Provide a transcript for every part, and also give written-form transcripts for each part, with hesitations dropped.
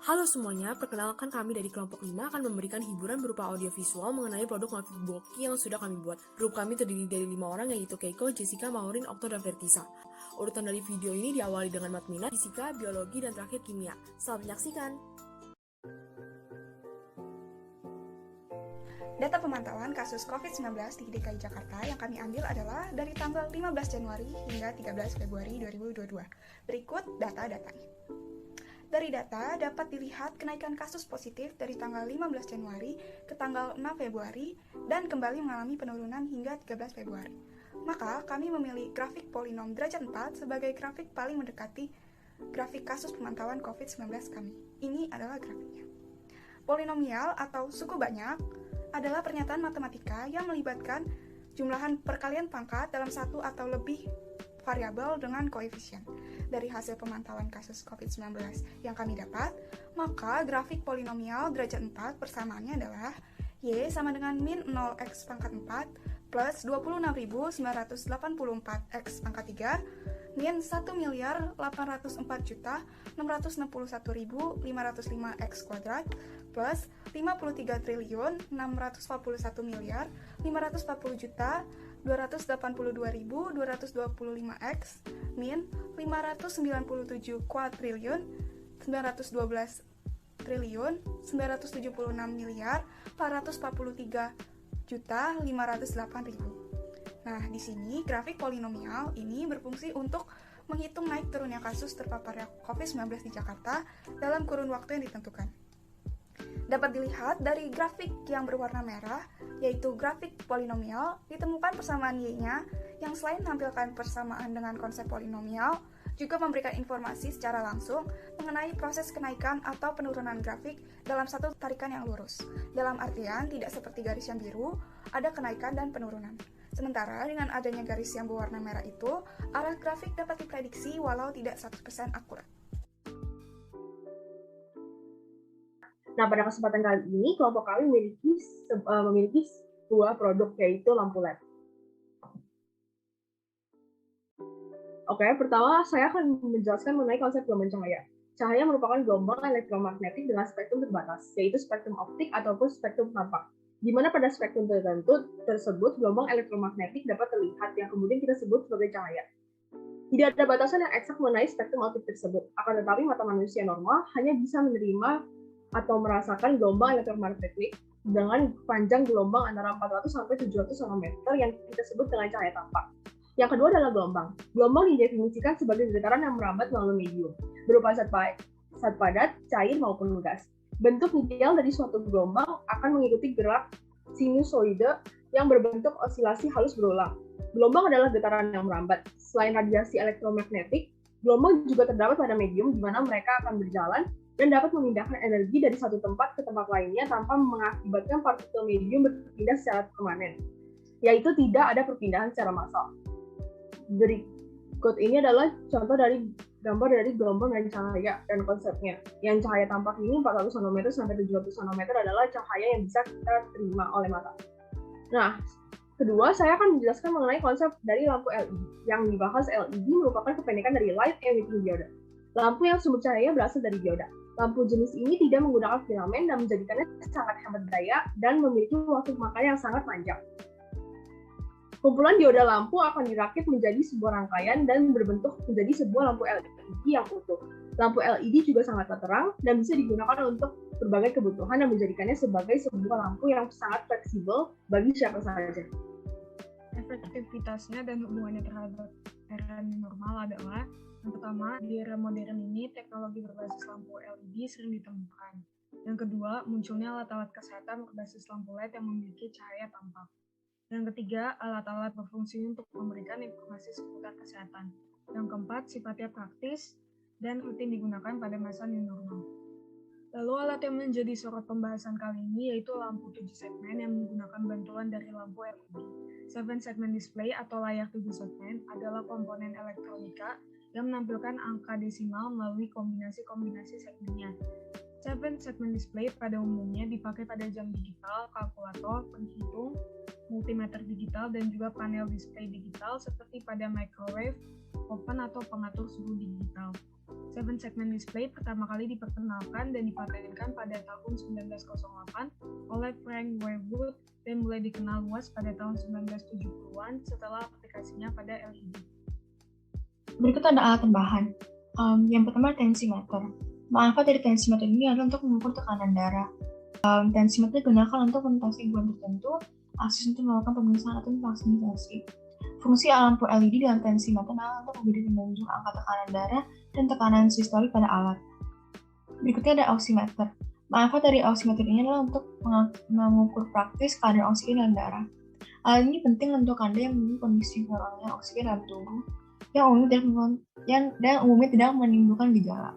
Halo semuanya, perkenalkan kami dari kelompok 5 akan memberikan hiburan berupa audiovisual mengenai produk Mavic Bulky yang sudah kami buat. Grup kami terdiri dari 5 orang yaitu Keiko, Jessica, Maureen, Okto, dan Vertisa. Urutan dari video ini diawali dengan matminat, fisika, biologi, dan terakhir kimia. Selamat menyaksikan! Data pemantauan kasus COVID-19 di DKI Jakarta yang kami ambil adalah dari tanggal 15 Januari hingga 13 Februari 2022. Berikut data-datanya. Dari data dapat dilihat kenaikan kasus positif dari tanggal 15 Januari ke tanggal 6 Februari dan kembali mengalami penurunan hingga 13 Februari. Maka kami memilih grafik polinom derajat 4 sebagai grafik paling mendekati grafik kasus pemantauan COVID-19 kami. Ini adalah grafiknya. Polinomial atau suku banyak adalah pernyataan matematika yang melibatkan jumlahan perkalian pangkat dalam satu atau lebih variabel dengan koefisien. Dari hasil pemantauan kasus COVID-19 yang kami dapat, maka grafik polinomial derajat 4 persamaannya adalah Y sama dengan min 0x pangkat 4 plus 26.984x pangkat 3 min 1.804.661.505x kuadrat plus 53.541.540.282.225x min 597 kuadriliun 912 triliun 976 miliar 443.508.000. Nah, di sini grafik polinomial ini berfungsi untuk menghitung naik turunnya kasus terpapar COVID-19 di Jakarta dalam kurun waktu yang ditentukan. Dapat dilihat dari grafik yang berwarna merah, yaitu grafik polinomial, ditemukan persamaan Y-nya yang selain menampilkan persamaan dengan konsep polinomial, juga memberikan informasi secara langsung mengenai proses kenaikan atau penurunan grafik dalam satu tarikan yang lurus. Dalam artian, tidak seperti garis yang biru, ada kenaikan dan penurunan. Sementara dengan adanya garis yang berwarna merah itu, arah grafik dapat diprediksi walau tidak 100% akurat. Nah, pada kesempatan kali ini, kelompok kami memiliki sebuah produk, yaitu lampu LED. Oke, pertama saya akan menjelaskan mengenai konsep gelombang cahaya. Cahaya merupakan gelombang elektromagnetik dengan spektrum terbatas, yaitu spektrum optik ataupun spektrum tampak. Di mana pada spektrum tertentu tersebut, gelombang elektromagnetik dapat terlihat, yang kemudian kita sebut sebagai cahaya. Tidak ada batasan yang eksak mengenai spektrum optik tersebut, akan tetapi mata manusia normal hanya bisa menerima atau merasakan gelombang elektromagnetik dengan panjang gelombang antara 400 sampai 700 nanometer yang kita sebut dengan cahaya tampak. Yang kedua adalah gelombang. Gelombang didefinisikan sebagai getaran yang merambat melalui medium, berupa zat padat, cair maupun gas. Bentuk ideal dari suatu gelombang akan mengikuti gerak sinusoide yang berbentuk osilasi halus berulang. Gelombang adalah getaran yang merambat. Selain radiasi elektromagnetik, gelombang juga terdapat pada medium di mana mereka akan berjalan dan dapat memindahkan energi dari satu tempat ke tempat lainnya tanpa mengakibatkan partikel medium berpindah secara permanen, yaitu tidak ada perpindahan secara massal. Berikut ini adalah contoh dari gambar dari gelombang dan cahaya dan konsepnya. Yang cahaya tampak ini 400 nanometer sampai 700 nanometer adalah cahaya yang bisa kita terima oleh mata. Nah, kedua, saya akan menjelaskan mengenai konsep dari lampu LED. Yang dibahas LED merupakan kependekan dari Light Emitting Diode. Lampu yang sumber cahaya berasal dari dioda. Lampu jenis ini tidak menggunakan filamen dan menjadikannya sangat hemat daya dan memiliki waktu pemakaian yang sangat panjang. Kumpulan dioda lampu akan dirakit menjadi sebuah rangkaian dan berbentuk menjadi sebuah lampu LED yang utuh. Lampu LED juga sangat terang dan bisa digunakan untuk berbagai kebutuhan dan menjadikannya sebagai sebuah lampu yang sangat fleksibel bagi siapa saja. Efektivitasnya dan hubungannya terhadap era normal adalah yang pertama, di era modern ini teknologi berbasis lampu LED sering ditemukan. Yang kedua, munculnya alat-alat kesehatan berbasis lampu LED yang memiliki cahaya tampak. Yang ketiga, alat-alat berfungsi untuk memberikan informasi seputar kesehatan. Yang keempat, sifatnya praktis dan rutin digunakan pada masa new normal. Lalu alat yang menjadi sorot pembahasan kali ini yaitu lampu 7 segmen yang menggunakan bantuan dari lampu LED. 7 segment display atau layar 7 segmen adalah komponen elektronika yang menampilkan angka desimal melalui kombinasi-kombinasi segmennya. 7 segment display pada umumnya dipakai pada jam digital, kalkulator, penghitung, multimeter digital, dan juga panel display digital seperti pada microwave, oven, atau pengatur suhu digital. Seven segment display pertama kali diperkenalkan dan dipatenkan pada tahun 1908 oleh Frank Waywood dan mulai dikenal luas pada tahun 1970-an setelah aplikasinya pada LED. Berikut ada alat tambahan. Yang pertama tensimeter. Manfaat dari tensimeter ini adalah untuk mengukur tekanan darah. Tensimeter digunakan untuk mendeteksi gejala tertentu, akses untuk melakukan pemeriksaan atau vaksinasi. Fungsi lampu LED dalam tensimeter adalah untuk memberi penunjuk angka tekanan darah dan tekanan sistolik pada alat. Berikutnya ada oximeter. Manfaat dari oximeter ini adalah untuk mengukur praktis kadar oksigen dalam darah. Alat ini penting untuk Anda yang memiliki kondisi kurangnya oksigen dalam tubuh yang umumnya tidak menimbulkan gejala.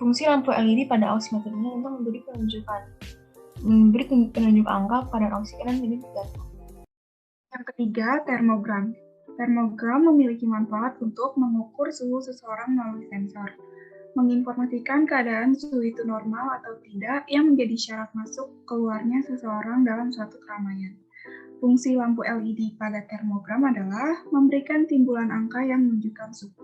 Fungsi lampu LED pada oximeter ini untuk memberi penunjuk angka kadar oksigen dan denyut jantung. Yang ketiga, termogram. Termogram memiliki manfaat untuk mengukur suhu seseorang melalui sensor, menginformasikan keadaan suhu itu normal atau tidak yang menjadi syarat masuk keluarnya seseorang dalam suatu keramaian. Fungsi lampu LED pada termogram adalah memberikan timbulan angka yang menunjukkan suhu.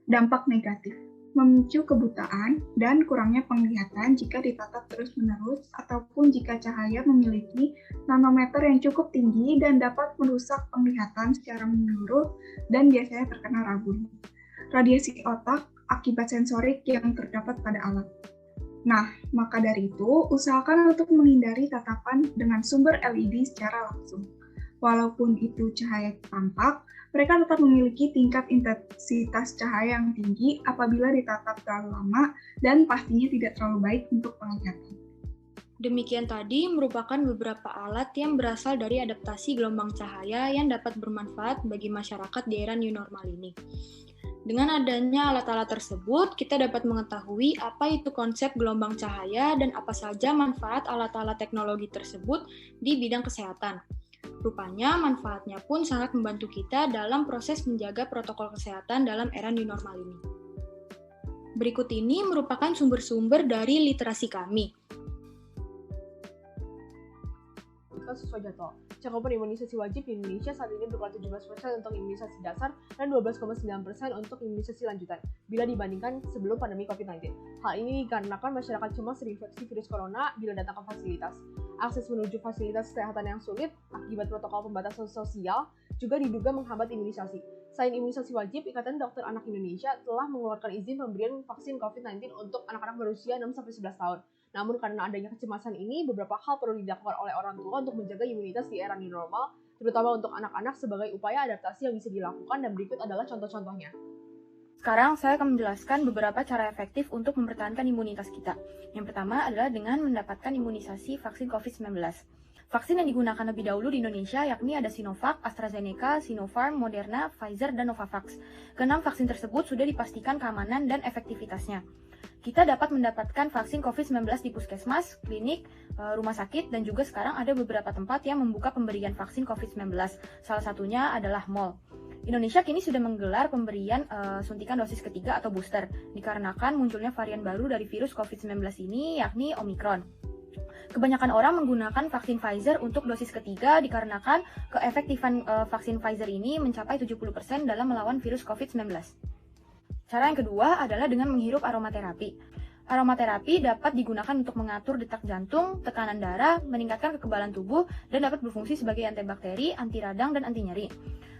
Dampak negatif, memicu kebutaan dan kurangnya penglihatan jika ditatap terus-menerus ataupun jika cahaya memiliki nanometer yang cukup tinggi dan dapat merusak penglihatan secara menyeluruh dan biasanya terkena rabun. Radiasi otak akibat sensorik yang terdapat pada alat. Nah, maka dari itu, usahakan untuk menghindari tatapan dengan sumber LED secara langsung. Walaupun itu cahaya tampak, mereka tetap memiliki tingkat intensitas cahaya yang tinggi apabila ditatap terlalu lama dan pastinya tidak terlalu baik untuk penglihatan. Demikian tadi merupakan beberapa alat yang berasal dari adaptasi gelombang cahaya yang dapat bermanfaat bagi masyarakat di era new normal ini. Dengan adanya alat-alat tersebut, kita dapat mengetahui apa itu konsep gelombang cahaya dan apa saja manfaat alat-alat teknologi tersebut di bidang kesehatan. Rupanya, manfaatnya pun sangat membantu kita dalam proses menjaga protokol kesehatan dalam era new normal ini. Berikut ini merupakan sumber-sumber dari literasi kami. Sesuai jadwal. Cakupan imunisasi wajib di Indonesia saat ini berkisar 17% untuk imunisasi dasar dan 12,9% untuk imunisasi lanjutan, bila dibandingkan sebelum pandemi COVID-19. Hal ini dikarenakan masyarakat cemas terinfeksi virus corona bila datang ke fasilitas. Akses menuju fasilitas kesehatan yang sulit akibat protokol pembatasan sosial juga diduga menghambat imunisasi. Selain imunisasi wajib, Ikatan Dokter Anak Indonesia telah mengeluarkan izin pemberian vaksin COVID-19 untuk anak-anak berusia 6-11 tahun. Namun karena adanya kecemasan ini, beberapa hal perlu dilakukan oleh orang tua untuk menjaga imunitas di era new normal, terutama untuk anak-anak sebagai upaya adaptasi yang bisa dilakukan, dan berikut adalah contoh-contohnya. Sekarang saya akan menjelaskan beberapa cara efektif untuk mempertahankan imunitas kita. Yang pertama adalah dengan mendapatkan imunisasi vaksin COVID-19. Vaksin yang digunakan lebih dahulu di Indonesia yakni ada Sinovac, AstraZeneca, Sinopharm, Moderna, Pfizer, dan Novavax. Keenam vaksin tersebut sudah dipastikan keamanan dan efektivitasnya. Kita dapat mendapatkan vaksin COVID-19 di puskesmas, klinik, rumah sakit, dan juga sekarang ada beberapa tempat yang membuka pemberian vaksin COVID-19. Salah satunya adalah mall. Indonesia kini sudah menggelar pemberian suntikan dosis ketiga atau booster, dikarenakan munculnya varian baru dari virus COVID-19 ini, yakni Omicron. Kebanyakan orang menggunakan vaksin Pfizer untuk dosis ketiga dikarenakan keefektifan vaksin Pfizer ini mencapai 70% dalam melawan virus COVID-19. Cara yang kedua adalah dengan menghirup aromaterapi. Aromaterapi dapat digunakan untuk mengatur detak jantung, tekanan darah, meningkatkan kekebalan tubuh, dan dapat berfungsi sebagai antibakteri, anti radang, dan anti nyeri.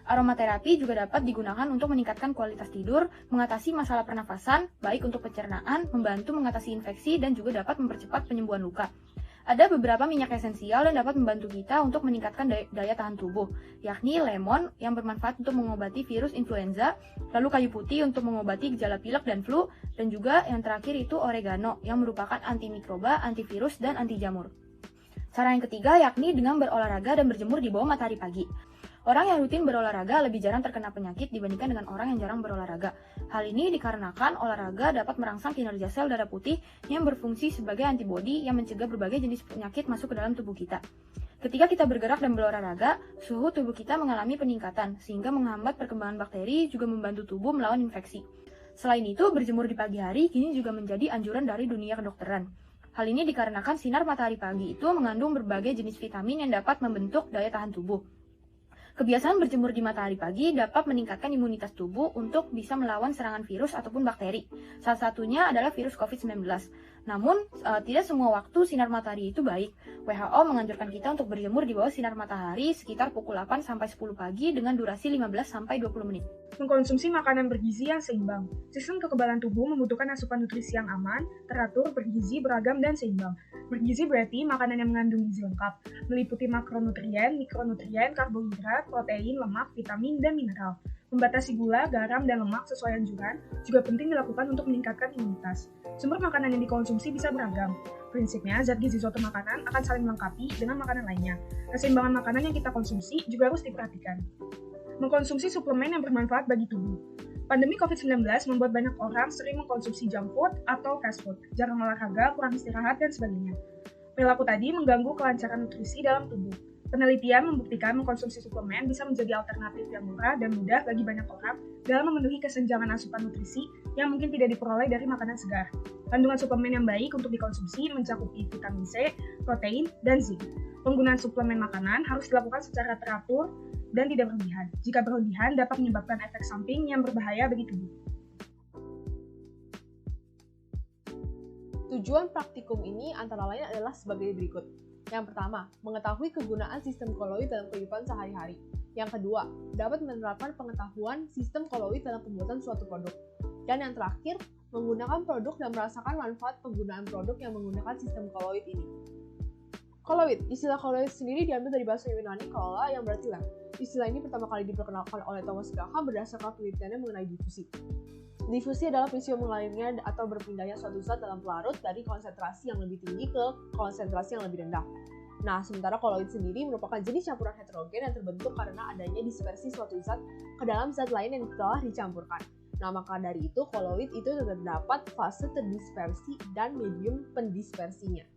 Aromaterapi juga dapat digunakan untuk meningkatkan kualitas tidur, mengatasi masalah pernafasan, baik untuk pencernaan, membantu mengatasi infeksi, dan juga dapat mempercepat penyembuhan luka. Ada beberapa minyak esensial yang dapat membantu kita untuk meningkatkan daya tahan tubuh, yakni lemon yang bermanfaat untuk mengobati virus influenza, lalu kayu putih untuk mengobati gejala pilek dan flu, dan juga yang terakhir itu oregano yang merupakan antimikroba, antivirus, dan anti jamur. Cara yang ketiga yakni dengan berolahraga dan berjemur di bawah matahari pagi. Orang yang rutin berolahraga lebih jarang terkena penyakit dibandingkan dengan orang yang jarang berolahraga. Hal ini dikarenakan olahraga dapat merangsang kinerja sel darah putih yang berfungsi sebagai antibodi yang mencegah berbagai jenis penyakit masuk ke dalam tubuh kita. Ketika kita bergerak dan berolahraga, suhu tubuh kita mengalami peningkatan, sehingga menghambat perkembangan bakteri juga membantu tubuh melawan infeksi. Selain itu, berjemur di pagi hari kini juga menjadi anjuran dari dunia kedokteran. Hal ini dikarenakan sinar matahari pagi itu mengandung berbagai jenis vitamin yang dapat membentuk daya tahan tubuh. Kebiasaan berjemur di matahari pagi dapat meningkatkan imunitas tubuh untuk bisa melawan serangan virus ataupun bakteri. Salah satunya adalah virus COVID-19. Namun, tidak semua waktu sinar matahari itu baik. WHO menganjurkan kita untuk berjemur di bawah sinar matahari sekitar pukul 8-10 pagi dengan durasi 15-20 menit. Mengkonsumsi makanan bergizi yang seimbang. Sistem kekebalan tubuh membutuhkan asupan nutrisi yang aman, teratur, bergizi, beragam, dan seimbang. Bergizi berarti makanan yang mengandung gizi lengkap, meliputi makronutrien, mikronutrien, karbohidrat, protein, lemak, vitamin, dan mineral. Membatasi gula, garam, dan lemak sesuai anjuran juga penting dilakukan untuk meningkatkan imunitas. Sumber makanan yang dikonsumsi bisa beragam. Prinsipnya, zat gizi suatu makanan akan saling melengkapi dengan makanan lainnya. Keseimbangan makanan yang kita konsumsi juga harus diperhatikan. Mengkonsumsi suplemen yang bermanfaat bagi tubuh. Pandemi COVID-19 membuat banyak orang sering mengkonsumsi junk food atau fast food, jarang olahraga, kurang istirahat, dan sebagainya. Perilaku tadi mengganggu kelancaran nutrisi dalam tubuh. Penelitian membuktikan mengkonsumsi suplemen bisa menjadi alternatif yang murah dan mudah bagi banyak orang dalam memenuhi kesenjangan asupan nutrisi yang mungkin tidak diperoleh dari makanan segar. Kandungan suplemen yang baik untuk dikonsumsi mencakupi vitamin C, protein, dan zinc. Penggunaan suplemen makanan harus dilakukan secara teratur dan tidak berlebihan. Jika berlebihan dapat menyebabkan efek samping yang berbahaya bagi tubuh. Tujuan praktikum ini antara lain adalah sebagai berikut. Yang pertama, mengetahui kegunaan sistem koloid dalam kehidupan sehari-hari. Yang kedua, dapat menerapkan pengetahuan sistem koloid dalam pembuatan suatu produk. Dan yang terakhir, menggunakan produk dan merasakan manfaat penggunaan produk yang menggunakan sistem koloid ini. Koloid, istilah koloid sendiri diambil dari bahasa Yunani kola yang berarti lem. Istilah ini pertama kali diperkenalkan oleh Thomas Graham berdasarkan penelitiannya mengenai difusi. Difusi adalah peristiwa mengalirnya atau berpindahnya suatu zat dalam pelarut dari konsentrasi yang lebih tinggi ke konsentrasi yang lebih rendah. Nah, sementara koloid sendiri merupakan jenis campuran heterogen yang terbentuk karena adanya dispersi suatu zat ke dalam zat lain yang telah dicampurkan. Nah, maka dari itu, koloid itu terdapat fase terdispersi dan medium pendispersinya.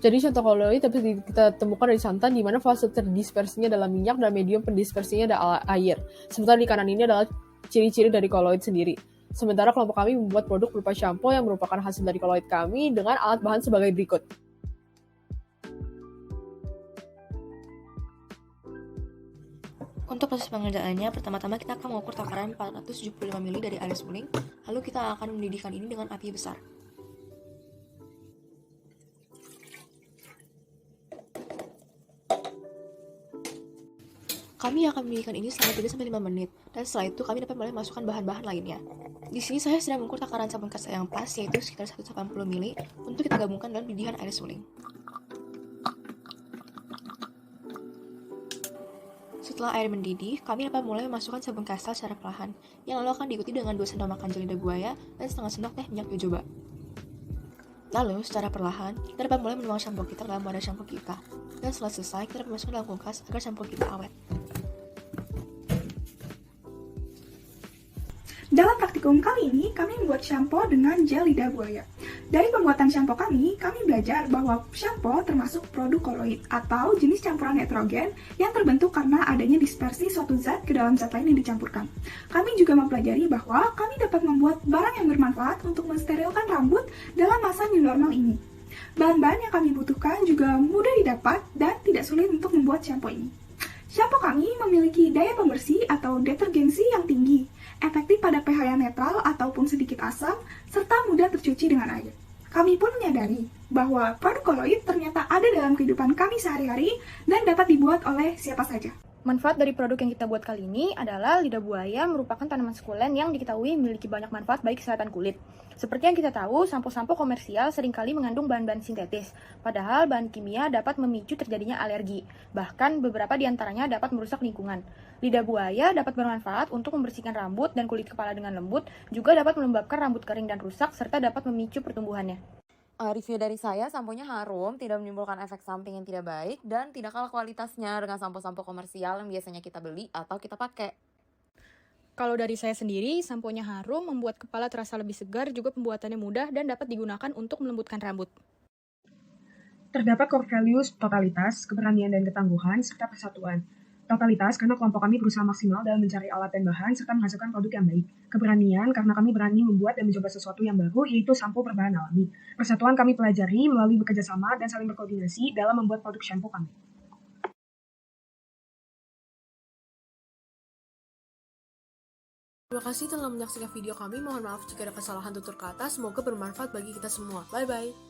Jadi contoh koloid dapat kita temukan dari santan di mana fase terdispersinya adalah minyak dan medium pendispersinya adalah air. Sementara di kanan ini adalah ciri-ciri dari koloid sendiri. Sementara kelompok kami membuat produk berupa shampoo yang merupakan hasil dari koloid kami dengan alat bahan sebagai berikut. Untuk proses pengerjaannya, pertama-tama kita akan mengukur takaran 475 ml dari air suling, lalu kita akan mendidihkan ini dengan api besar. Kami akan mendidihkan ini selama 3-5 menit, dan setelah itu kami dapat mulai masukkan bahan-bahan lainnya. Di sini saya sedang mengukur takaran sabun kasta yang pas, yaitu sekitar 180 ml, untuk kita gabungkan dalam didihan air suling. Setelah air mendidih, kami dapat mulai memasukkan sabun kasta secara perlahan, yang lalu akan diikuti dengan 2 sendok makan jeli lidah buaya dan setengah sendok teh minyak jojoba. Lalu, secara perlahan, kita dapat mulai menuang shampoo kita dalam wadah shampoo kita. Dan setelah selesai, kita dapat masukkan dalam kulkas agar shampoo kita awet. Dalam praktikum kali ini, kami membuat shampoo dengan gel lidah buaya. Dari pembuatan shampoo kami belajar bahwa shampoo termasuk produk koloid atau jenis campuran heterogen yang terbentuk karena adanya dispersi suatu zat ke dalam zat lain yang dicampurkan. Kami juga mempelajari bahwa kami dapat membuat barang yang bermanfaat untuk mensterilkan rambut dalam masa new normal ini. Bahan-bahan yang kami butuhkan juga mudah didapat dan tidak sulit untuk membuat shampoo ini. Shampoo kami memiliki daya pembersih atau detergensi yang tinggi, efektif pada pH yang netral ataupun sedikit asam, serta mudah tercuci dengan air. Kami pun menyadari bahwa produk koloid ternyata ada dalam kehidupan kami sehari-hari dan dapat dibuat oleh siapa saja. Manfaat dari produk yang kita buat kali ini adalah lidah buaya merupakan tanaman sukulen yang diketahui memiliki banyak manfaat bagi kesehatan kulit. Seperti yang kita tahu, sampo-sampo komersial seringkali mengandung bahan-bahan sintetis, padahal bahan kimia dapat memicu terjadinya alergi. Bahkan beberapa di antaranya dapat merusak lingkungan. Lidah buaya dapat bermanfaat untuk membersihkan rambut dan kulit kepala dengan lembut, juga dapat melembabkan rambut kering dan rusak, serta dapat memicu pertumbuhannya. Review dari saya, samponya harum, tidak menimbulkan efek samping yang tidak baik, dan tidak kalah kualitasnya dengan sampo-sampo komersial yang biasanya kita beli atau kita pakai. Kalau dari saya sendiri, samponya harum, membuat kepala terasa lebih segar, juga pembuatannya mudah dan dapat digunakan untuk melembutkan rambut. Terdapat core values totalitas, keberanian dan ketangguhan, serta persatuan. Totalitas karena kelompok kami berusaha maksimal dalam mencari alat dan bahan serta menghasilkan produk yang baik. Keberanian karena kami berani membuat dan mencoba sesuatu yang baru, yaitu sampo berbahan alami. Persatuan kami pelajari melalui bekerja sama dan saling berkoordinasi dalam membuat produk shampoo kami. Terima kasih telah menyaksikan video kami. Mohon maaf jika ada kesalahan tutur kata. Semoga bermanfaat bagi kita semua. Bye-bye.